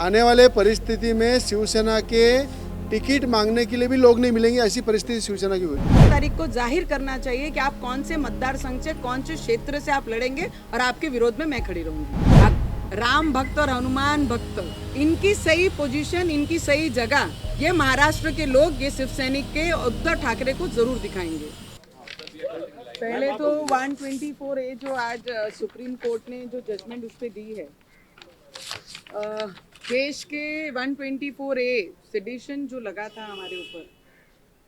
आने वाले परिस्थिति में शिवसेना के टिकट मांगने के लिए भी लोग नहीं मिलेंगे, ऐसी परिस्थिति शिवसेना की हुई। तारीख को जाहिर करना चाहिए कि आप कौन से मतदार संघ से, कौन से क्षेत्र से आप लड़ेंगे और आपके विरोध में मैं खड़ी रहूंगी। राम भक्त और हनुमान भक्त, इनकी सही पोजीशन, इनकी सही जगह ये महाराष्ट्र के लोग, ये शिवसैनिक के उद्धव ठाकरे को जरूर दिखाएंगे। पहले तो 124A जो आज सुप्रीम कोर्ट ने जो जजमेंट उस पर दी है, देश के 124A सेडिशन जो लगा था हमारे ऊपर,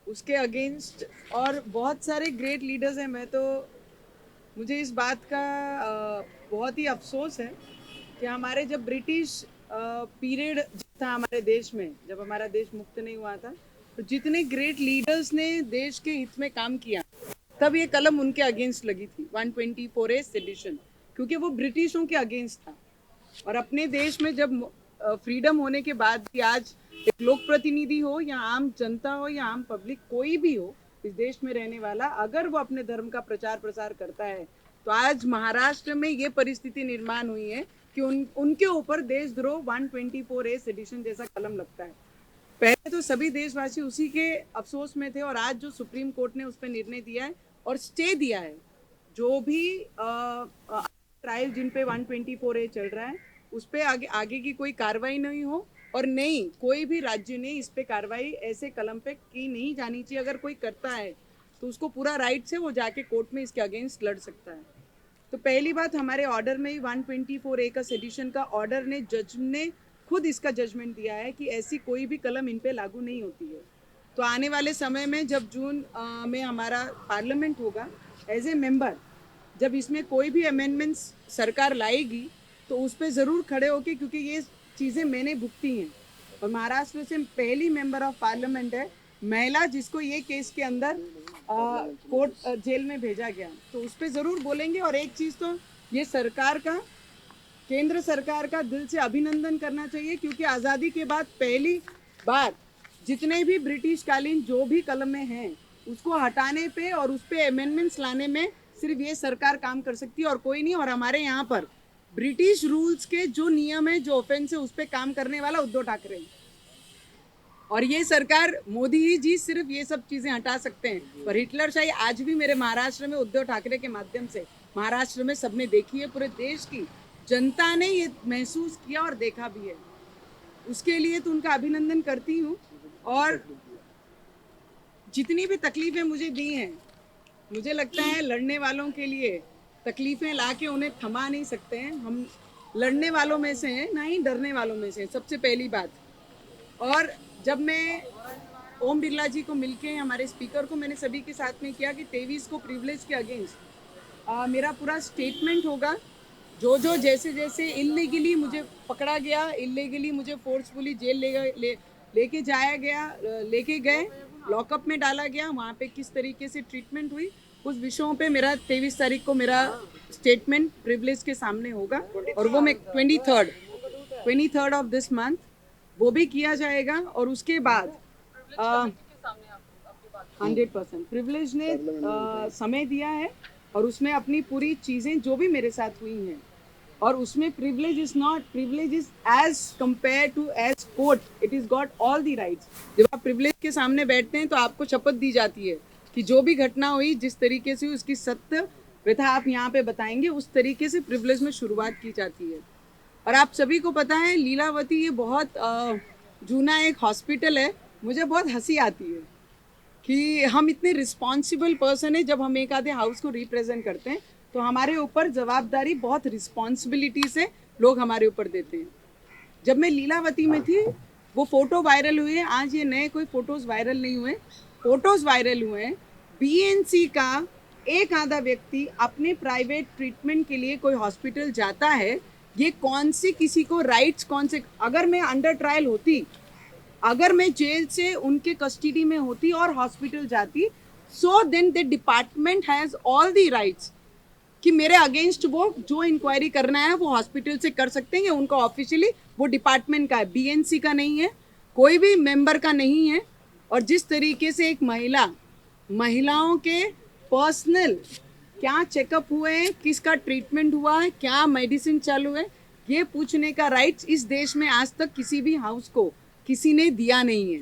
उसके अगेंस्ट, और बहुत सारे ग्रेट लीडर्स हैं। मुझे इस बात का बहुत ही अफसोस है कि हमारे जब ब्रिटिश पीरियड था हमारे देश में, जब हमारा देश मुक्त नहीं हुआ था, तो जितने ग्रेट लीडर्स ने देश के हित में काम किया, तब ये कलम उनके अगेंस्ट लगी थी 124A सेडिशन, क्योंकि वो ब्रिटिशों के अगेंस्ट था। और अपने देश में जब फ्रीडम होने के बाद भी आज एक लोक प्रतिनिधि हो या आम जनता हो या आम पब्लिक, कोई भी हो इस देश में रहने वाला, अगर वो अपने धर्म का प्रचार प्रसार करता है, तो आज महाराष्ट्र में ये परिस्थिति निर्माण हुई है कि उनके ऊपर देशद्रोह 124A सेडिशन जैसा कलम लगता है। पहले तो सभी देशवासी उसी के अफसोस में थे, और आज जो सुप्रीम कोर्ट ने उस पर निर्णय दिया है और स्टे दिया है, जो भी ट्रायल जिन पे 124A चल रहा है, उस पे आगे की कोई कार्रवाई नहीं हो, और नहीं, कोई भी राज्य ने इस पे कार्रवाई ऐसे कलम पे की नहीं जानी चाहिए। अगर कोई करता है तो उसको पूरा राइट से वो जाके कोर्ट में इसके अगेंस्ट लड़ सकता है। तो पहली बात, हमारे ऑर्डर में ही 124A का सेडिशन का ऑर्डर ने, जज ने खुद इसका जजमेंट दिया है कि ऐसी कोई भी कलम इन पे लागू नहीं होती है। तो आने वाले समय में जब जून में हमारा पार्लियामेंट होगा, एज ए मेंबर, जब इसमें कोई भी अमेंडमेंट्स सरकार लाएगी तो उस पर ज़रूर खड़े होके, क्योंकि ये चीज़ें मैंने भुगती हैं, और महाराष्ट्र से पहली मेंबर ऑफ पार्लियामेंट है महिला जिसको ये केस के अंदर कोर्ट जेल में भेजा गया, तो उस पर ज़रूर बोलेंगे। और एक चीज़ तो ये सरकार का, केंद्र सरकार का दिल से अभिनंदन करना चाहिए, क्योंकि आज़ादी के बाद पहली बार जितने भी ब्रिटिश कालीन जो भी कलमें हैं, उसको हटाने पे और उस पर अमेंडमेंट्स लाने में सिर्फ ये सरकार काम कर सकती है और कोई नहीं। और हमारे यहाँ पर ब्रिटिश रूल्स के जो नियम है, जो ऑफेंस है, उस पर काम करने वाला उद्धव ठाकरे है, और ये सरकार, मोदी ही जी सिर्फ ये सब चीज़ें हटा सकते हैं। पर हिटलरशाही आज भी मेरे महाराष्ट्र में उद्धव ठाकरे के माध्यम से महाराष्ट्र में सबने देखी है, पूरे देश की जनता ने ये महसूस किया और देखा भी है। उसके लिए तो उनका अभिनंदन करती हूँ। और जितनी भी तकलीफें मुझे दी हैं, मुझे लगता है लड़ने वालों के लिए तकलीफें लाके उन्हें थमा नहीं सकते हैं। हम लड़ने वालों में से हैं, ना ही डरने वालों में से हैं, सबसे पहली बात। और जब मैं ओम बिरला जी को मिलके, हमारे स्पीकर को, मैंने सभी के साथ में किया कि 23 को प्रिविलेज के अगेंस्ट मेरा पूरा स्टेटमेंट होगा। जो जो जैसे जैसे इल्लीगली मुझे पकड़ा गया, इल्लीगली मुझे फोर्सफुली जेल लेके जाया गया, लेके गए, लॉकअप में डाला गया, वहाँ पे किस तरीके से ट्रीटमेंट हुई, उस विषयों पे मेरा 23 तारीख को मेरा स्टेटमेंट प्रिविलेज के सामने होगा। और वो मैं 23rd ऑफ दिस मंथ वो भी किया जाएगा। और उसके बाद 100% प्रिविलेज ने समय दिया है, और उसमें अपनी पूरी चीज़ें जो भी मेरे साथ हुई हैं, और उसमें privilege is as compare to as court, it is got all the rights. जब आप प्रिविलेज के सामने बैठते हैं तो आपको शपथ दी जाती है कि जो भी घटना हुई, जिस तरीके से उसकी सत्य व्यथा आप यहाँ पे बताएंगे, उस तरीके से प्रिविलेज में शुरुआत की जाती है। और आप सभी को पता है, लीलावती ये बहुत जूना एक हॉस्पिटल है। मुझे बहुत हंसी आती है कि हम इतने रिस्पॉन्सिबल पर्सन है, जब हम एक आधे हाउस को रिप्रेजेंट करते हैं तो हमारे ऊपर जवाबदारी बहुत रिस्पॉन्सिबिलिटी से लोग हमारे ऊपर देते हैं। जब मैं लीलावती में थी, वो फोटो वायरल हुए हैं, आज ये नए कोई फोटोज वायरल नहीं हुए, फोटोज वायरल हुए हैं। बीएनसी का एक आधा व्यक्ति अपने प्राइवेट ट्रीटमेंट के लिए कोई हॉस्पिटल जाता है, ये कौन से किसी को राइट्स, कौन से, अगर मैं अंडर ट्रायल होती, अगर मैं जेल से उनके कस्टडी में होती और हॉस्पिटल जाती, so then the department has all the rights कि मेरे अगेंस्ट वो जो इंक्वायरी करना है वो हॉस्पिटल से कर सकते हैं, उनका ऑफिशियली वो डिपार्टमेंट का है, बीएनसी का नहीं है, कोई भी मेंबर का नहीं है। और जिस तरीके से एक महिलाओं के पर्सनल क्या चेकअप हुए हैं, किसका ट्रीटमेंट हुआ है, क्या मेडिसिन चालू है, ये पूछने का राइट्स इस देश में आज तक किसी भी हाउस को किसी ने दिया नहीं है।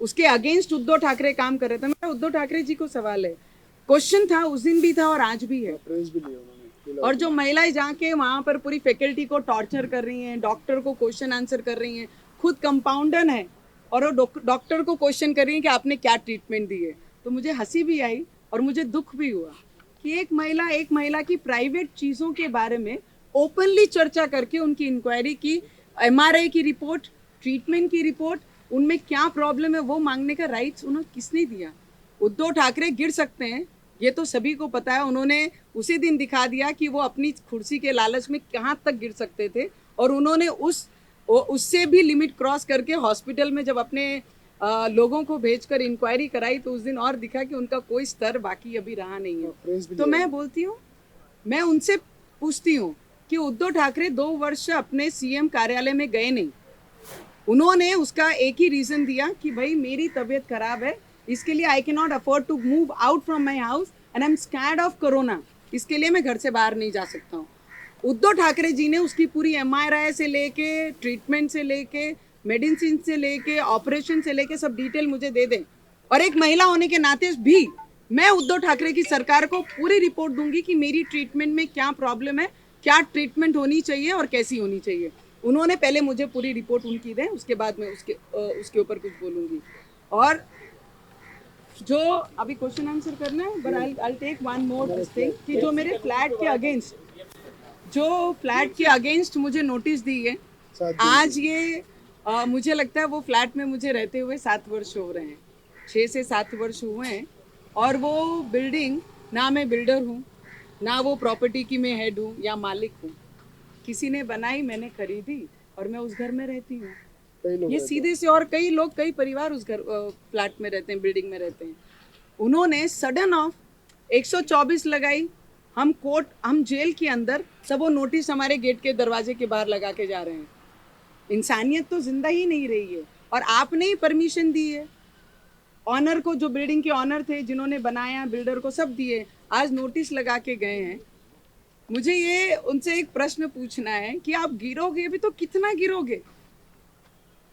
उसके अगेंस्ट उद्धव ठाकरे काम कर रहे थे। मेरा उद्धव ठाकरे जी को सवाल है, क्वेश्चन था उस दिन भी था और आज भी है। प्रेस भी लिया उन्होंने। और जो महिलाएं जाके वहां पर पूरी फैकल्टी को टॉर्चर कर रही हैं, डॉक्टर को क्वेश्चन आंसर कर रही हैं, खुद कंपाउंडर है और वो डॉक्टर को क्वेश्चन कर रही है कि आपने क्या ट्रीटमेंट दी है। तो मुझे हंसी भी आई और मुझे दुख भी हुआ कि एक महिला की प्राइवेट चीज़ों के बारे में ओपनली चर्चा करके उनकी इंक्वायरी की, एमआरआई की रिपोर्ट, ट्रीटमेंट की रिपोर्ट, उनमें क्या प्रॉब्लम है वो मांगने का राइट्स उन्हें किसने दिया? उद्धव ठाकरे गिर सकते हैं, ये तो सभी को पता है। उन्होंने उसी दिन दिखा दिया कि वो अपनी कुर्सी के लालच में कहाँ तक गिर सकते थे और उन्होंने उससे भी लिमिट क्रॉस करके हॉस्पिटल में जब अपने लोगों को भेजकर इंक्वायरी कराई तो उस दिन और दिखा कि उनका कोई स्तर बाकी अभी रहा नहीं है। तो मैं बोलती हूँ, मैं उनसे पूछती हूँ कि उद्धव ठाकरे 2 वर्ष अपने सीएम कार्यालय में गए नहीं। उन्होंने उसका एक ही रीजन दिया कि भाई मेरी तबीयत खराब है, इसके लिए I can not afford to move out from my house and I am scared of corona, इसके लिए मैं घर से बाहर नहीं जा सकता हूँ। उद्धव ठाकरे जी ने उसकी पूरी एमआरआई से लेके, ट्रीटमेंट से लेके, मेडिसिन से लेके, ऑपरेशन से लेके सब डिटेल मुझे दे दें। और एक महिला होने के नाते भी मैं उद्धव ठाकरे की सरकार को पूरी रिपोर्ट दूंगी कि मेरी ट्रीटमेंट में क्या प्रॉब्लम है, क्या ट्रीटमेंट होनी चाहिए और कैसी होनी चाहिए। उन्होंने पहले मुझे पूरी रिपोर्ट उनकी दें, उसके बाद मैं उसके ऊपर कुछ बोलूँगी। और जो अभी क्वेश्चन आंसर करना है, but I take one more thing कि जो मेरे फ्लैट के अगेंस्ट मुझे नोटिस दी है आज, ये मुझे लगता है वो फ्लैट में मुझे रहते हुए 7 वर्ष हो रहे हैं, 6 से 7 वर्ष हुए हैं। और वो बिल्डिंग, ना मैं बिल्डर हूँ, ना वो प्रॉपर्टी की मैं हेड हूँ या मालिक हूँ, किसी ने बनाई, मैंने खरीदी और मैं उस घर में रहती हूँ। ये सीधे से, और कई लोग, कई परिवार उस घर फ्लैट में रहते हैं, बिल्डिंग में रहते हैं। उन्होंने सडन ऑफ 124 लगाई, हम जेल के अंदर, सब वो नोटिस हमारे गेट के दरवाजे के बाहर लगा के जा रहे हैं। इंसानियत तो जिंदा ही नहीं रही है। और आपने ही परमिशन दी है ऑनर को, जो बिल्डिंग के ऑनर थे, जिन्होंने बनाया, बिल्डर को सब दिए, आज नोटिस लगा के गए हैं। मुझे ये उनसे एक प्रश्न पूछना है कि आप गिरोगे भी तो कितना गिरोगे?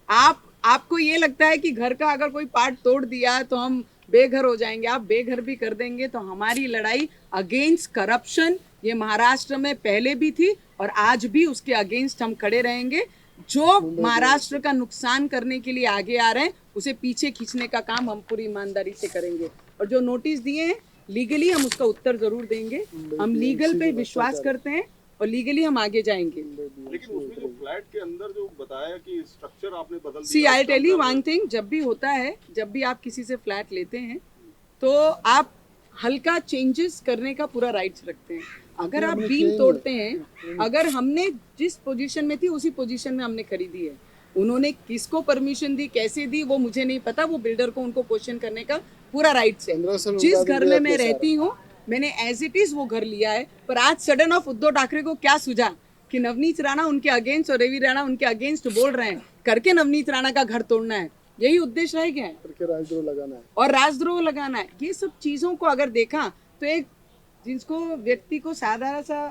आपको ये लगता है कि घर का अगर कोई पार्ट तोड़ दिया तो हम बेघर हो जाएंगे? आप बेघर भी कर देंगे तो हमारी लड़ाई अगेंस्ट करप्शन ये महाराष्ट्र में पहले भी थी और आज भी उसके अगेंस्ट हम खड़े रहेंगे। जो महाराष्ट्र का नुकसान करने के लिए आगे आ रहे हैं उसे पीछे खींचने का काम हम पूरी ईमानदारी से करेंगे। और जो नोटिस दिए हैं लीगली हम उसका उत्तर जरूर देंगे। हम लीगल पे विश्वास करते हैं और लीगली हम आगे जाएंगे। लेकिन उसमें जो फ्लैट के अंदर जो बताया कि स्ट्रक्चर आपने बदल दिया। See I tell you one thing, जब भी होता है, जब भी आप किसी से फ्लैट लेते हैं तो आप हल्का चेंजेस करने का पूरा राइट्स रखते हैं। अगर आप बीम तोड़ते हैं, अगर हमने जिस पोजीशन में थी उसी पोजीशन में हमने खरीदी है, उन्होंने किसको परमिशन दी, कैसे दी, वो मुझे नहीं पता। वो बिल्डर को उनको क्वेश्चन करने का पूरा राइट्स है। जिस घर में मैं रहती हूँ मैंने एज इट इज वो घर लिया है। पर आज सडन ऑफ उद्धव ठाकरे को क्या सूझा कि नवनीत राणा उनके अगेंस्ट और रवि राणा उनके अगेंस्ट बोल रहे हैं, करके नवनीत राणा का घर तोड़ना है, यही उद्देश्य रह गया है, राजद्रोह लगाना है और राजद्रोह लगाना है। ये सब चीजों को अगर देखा तो एक जिसको व्यक्ति को साधारण सा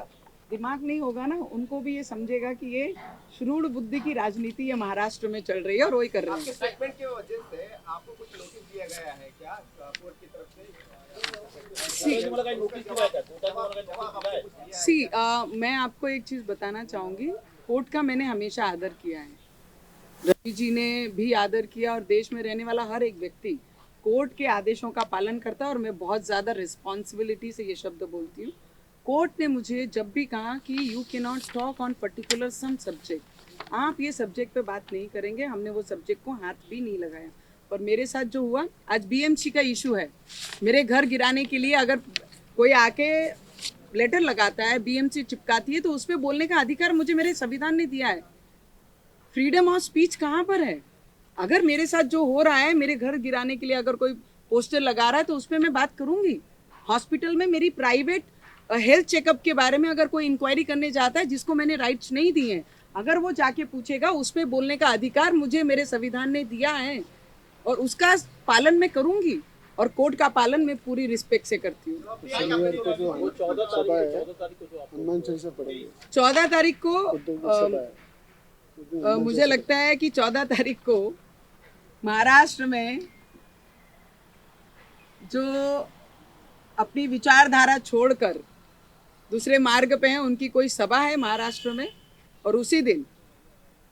दिमाग नहीं होगा ना, उनको भी ये समझेगा कि ये श्रूढ़ बुद्धि की राजनीति ये महाराष्ट्र में चल रही है और वही कर रहे हैं। स्टेटमेंट की वजह से आपको कुछ नोटिस दिया गया है क्या कोर्ट की तरफ से? मैं आपको एक चीज बताना चाहूंगी, कोर्ट का मैंने हमेशा आदर किया है, रवि जी ने भी आदर किया और देश में रहने वाला हर एक व्यक्ति कोर्ट के आदेशों का पालन करता है। और मैं बहुत ज़्यादा रिस्पॉन्सिबिलिटी से ये शब्द बोलती हूँ। कोर्ट ने मुझे जब भी कहा कि you can not talk on particular some subject, आप ये सब्जेक्ट पे बात नहीं करेंगे, हमने वो सब्जेक्ट को हाथ भी नहीं लगाया। और मेरे साथ जो हुआ, आज बीएमसी का इशू है, मेरे घर गिराने के लिए अगर कोई आके लेटर लगाता है, बीएमसी चिपकाती है, तो उस पर बोलने का अधिकार मुझे मेरे संविधान ने दिया है। फ्रीडम ऑफ स्पीच कहाँ पर है? अगर मेरे साथ जो हो रहा है, मेरे घर गिराने के लिए अगर कोई पोस्टर लगा रहा है तो उस पर मैं बात करूंगी। हॉस्पिटल में मेरी प्राइवेट हेल्थ चेकअप के बारे में अगर कोई इंक्वायरी करने जाता है जिसको मैंने राइट्स नहीं दिए हैं, अगर वो जाके पूछेगा, उस पर बोलने का अधिकार मुझे मेरे संविधान ने दिया है और उसका पालन मैं करूंगी। और कोर्ट का पालन मैं पूरी रिस्पेक्ट से करती हूँ। शनिवार को जो सभा है हनुमान चालीसा पढ़ेंगे 14 तारीख को उद्धव की सभा है उस दिन मुझे लगता है कि 14 तारीख को महाराष्ट्र में जो अपनी विचारधारा छोड़कर दूसरे मार्ग पे हैं उनकी कोई सभा है महाराष्ट्र में, और उसी दिन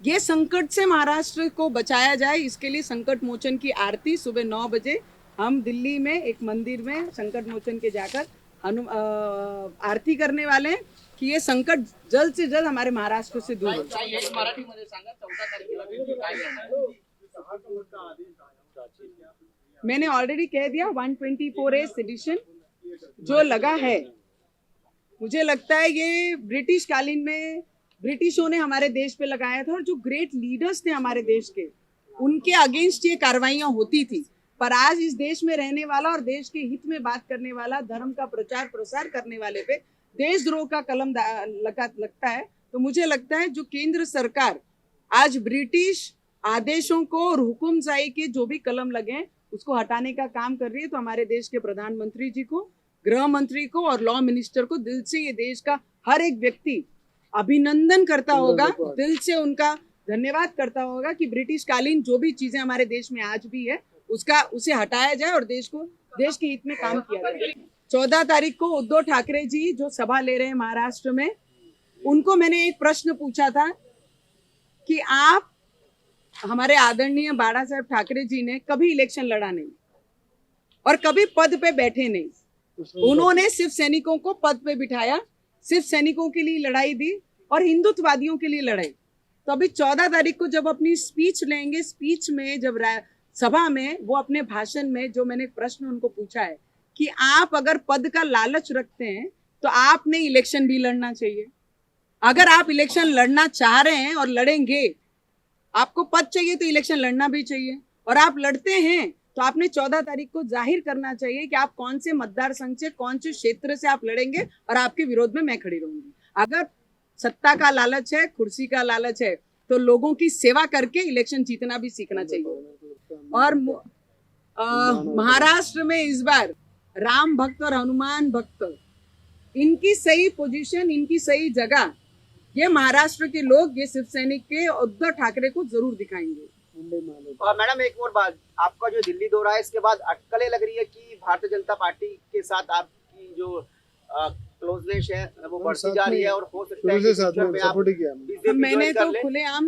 ये संकट से महाराष्ट्र को बचाया जाए इसके लिए संकट मोचन की आरती सुबह 9 बजे हम दिल्ली में एक मंदिर में संकट मोचन के जाकर आरती करने वाले हैं कि ये संकट जल्द से जल्द हमारे महाराष्ट्र से दूर हो जाए। मैंने ऑलरेडी कह दिया 124A सेडिशन जो लगा है, मुझे लगता है ये ब्रिटिश कालीन में ब्रिटिशों ने हमारे देश पे लगाया था, और जो ग्रेट लीडर्स थे हमारे देश के उनके अगेंस्ट ये कार्रवाइयां होती थी। पर आज इस देश में रहने वाला और देश के हित में बात करने वाला, धर्म का प्रचार प्रसार करने वाले पे देशद्रोह का कलम लगता है। तो मुझे लगता है जो केंद्र सरकार आज ब्रिटिश आदेशों को और हुकुमशाही के जो भी कलम लगे हैं उसको हटाने का काम कर रही है, तो हमारे देश के प्रधानमंत्री जी को, गृह मंत्री को और लॉ मिनिस्टर को दिल से ये देश का हर एक व्यक्ति अभिनंदन करता होगा, दिल से उनका धन्यवाद करता होगा कि ब्रिटिश कालीन जो भी चीजें हमारे देश में आज भी है उसे हटाया जाए और देश के हित में काम किया जाए। 14 तारीख को उद्धव ठाकरे जी जो सभा ले रहे हैं महाराष्ट्र में, उनको मैंने एक प्रश्न पूछा था कि आप, हमारे आदरणीय बाला साहेब ठाकरे जी ने कभी इलेक्शन लड़ा नहीं और कभी पद पे बैठे नहीं, उन्होंने सिर्फ सैनिकों को पद पे बिठाया, सिर्फ सैनिकों के लिए लड़ाई दी और हिंदुत्ववादियों के लिए लड़ाई। तो अभी 14 तारीख को जब अपनी स्पीच लेंगे, स्पीच में जब सभा में वो अपने भाषण में जो मैंने प्रश्न उनको पूछा है कि आप अगर पद का लालच रखते हैं तो आपने इलेक्शन भी लड़ना चाहिए। अगर आप इलेक्शन लड़ना चाह रहे हैं और लड़ेंगे, आपको पद चाहिए तो इलेक्शन लड़ना भी चाहिए, और आप लड़ते हैं तो आपने 14 तारीख को जाहिर करना चाहिए कि आप कौन से मतदार संघ से, कौन से क्षेत्र से आप लड़ेंगे और आपके विरोध में मैं खड़ी रहूंगी। अगर सत्ता का लालच है, कुर्सी का लालच है, तो लोगों की सेवा करके इलेक्शन जीतना भी सीखना चाहिए। और महाराष्ट्र में इस बार राम भक्त और हनुमान भक्त, इनकी सही पोजीशन, इनकी सही जगह ये महाराष्ट्र के लोग, ये शिव सैनिक के उद्धव ठाकरे को जरूर दिखाएंगे। और मैडम एक और बात, आपका जो दिल्ली दौरा है इसके बाद अटकलें लग रही है कि भारतीय जनता पार्टी के साथ आपकी जो क्लोजनेस है वो बढ़ती जा रही है और हो सकता है कि फ्यूचर में आप बीजेपी मैंने ज्वाइन कर तो लें। खुलेआम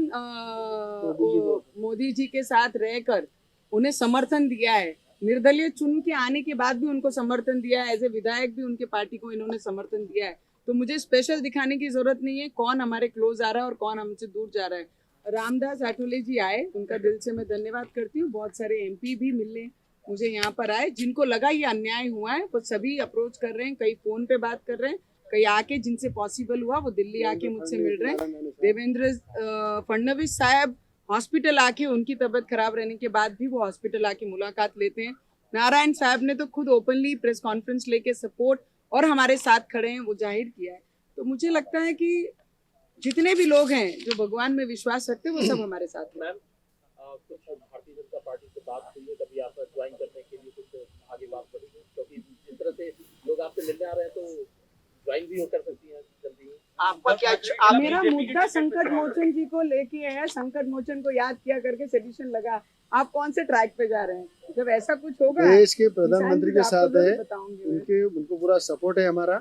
मोदी जी के साथ रहकर उन्हें समर्थन दिया है, निर्दलीय चुन के आने के बाद भी उनको समर्थन दिया है, एज ए विधायक भी उनके पार्टी को इन्होंने समर्थन दिया है। तो मुझे स्पेशल दिखाने की जरूरत नहीं है कौन हमारे क्लोज आ रहा है और कौन हमसे दूर जा रहा है। रामदास आठवले जी आए, उनका दिल से मैं धन्यवाद करती हूँ। बहुत सारे MP भी मिलने मुझे यहाँ पर आए, जिनको लगा ये अन्याय हुआ है वो सभी अप्रोच कर रहे हैं, कई फोन पे बात कर रहे हैं, कई आके जिनसे पॉसिबल हुआ वो दिल्ली आके मुझसे मिल रहे हैं। देवेंद्र फडणवीस साहब हॉस्पिटल आके, उनकी तबीयत खराब रहने के बाद भी वो हॉस्पिटल आके मुलाकात लेते हैं। नारायण साहब ने तो खुद ओपनली प्रेस कॉन्फ्रेंस लेके सपोर्ट और हमारे साथ खड़े हैं वो जाहिर किया है। तो मुझे लगता है कि जितने भी लोग हैं जो भगवान में विश्वास रखते हैं वो सब हमारे साथ हैं। मैम कुछ भारतीय जनता पार्टी से बात हुई है, कभी आप ज्वाइन करने के लिए कुछ आगे बात करेंगे, क्योंकि जिस तरह से लोग आपसे मिलने आ रहे हैं तो ज्वाइन भी कर सकती हैं जल्दी। आपका क्या मेरा मुद्दा संकट मोचन जी को लेके है, संकट मोचन को याद किया करके सेडिशन लगा। आप कौन से ट्रैक पे जा रहे हैं? जब ऐसा कुछ होगा, देश के प्रधानमंत्री के साथ है, उनको पूरा सपोर्ट है हमारा,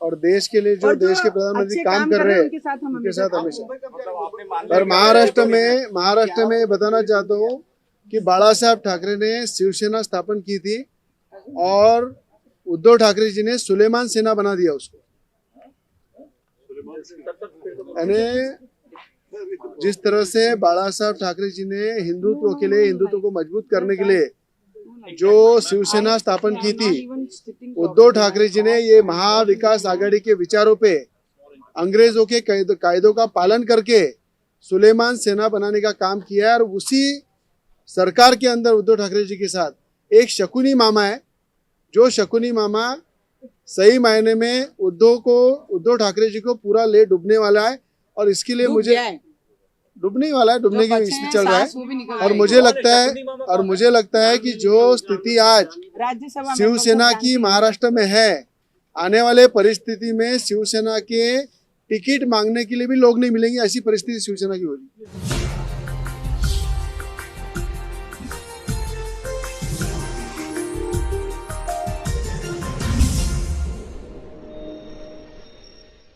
और देश के लिए जो देश के प्रधानमंत्री काम कर रहे हैं उनके साथ हमेशा। और महाराष्ट्र में बताना चाहता हूँ कि बाला साहब ठाकरे ने शिवसेना स्थापन की थी और उद्धव ठाकरे जी ने सुलेमान सेना बना दिया उसको। यानी जिस तरह से बाला साहब ठाकरे जी ने हिंदुत्व के लिए, हिंदुत्व को मजबूत करने के लिए जो शिवसेना स्थापन की थी, उद्धव ठाकरे जी ने ये महाविकास आघाड़ी के विचारों पे अंग्रेजों के कायदों का पालन करके सुलेमान सेना बनाने का काम किया है। और उसी सरकार के अंदर उद्धव ठाकरे जी के साथ एक शकुनी मामा है, जो शकुनी मामा सही मायने में उद्धव ठाकरे जी को पूरा ले डूबने वाला है। और इसके लिए मुझे डूबने ही वाला है, डूबने जो की बचे स्थिति हैं चल रहा सांस वो भी है। निकल और जाएगी। मुझे लगता है कि जो स्थिति आज राज्यसभा में शिवसेना तो की सब महाराष्ट्र में है, आने वाले परिस्थिति में शिवसेना के टिकट मांगने के लिए भी लोग नहीं मिलेंगे, ऐसी परिस्थिति शिवसेना की होगी।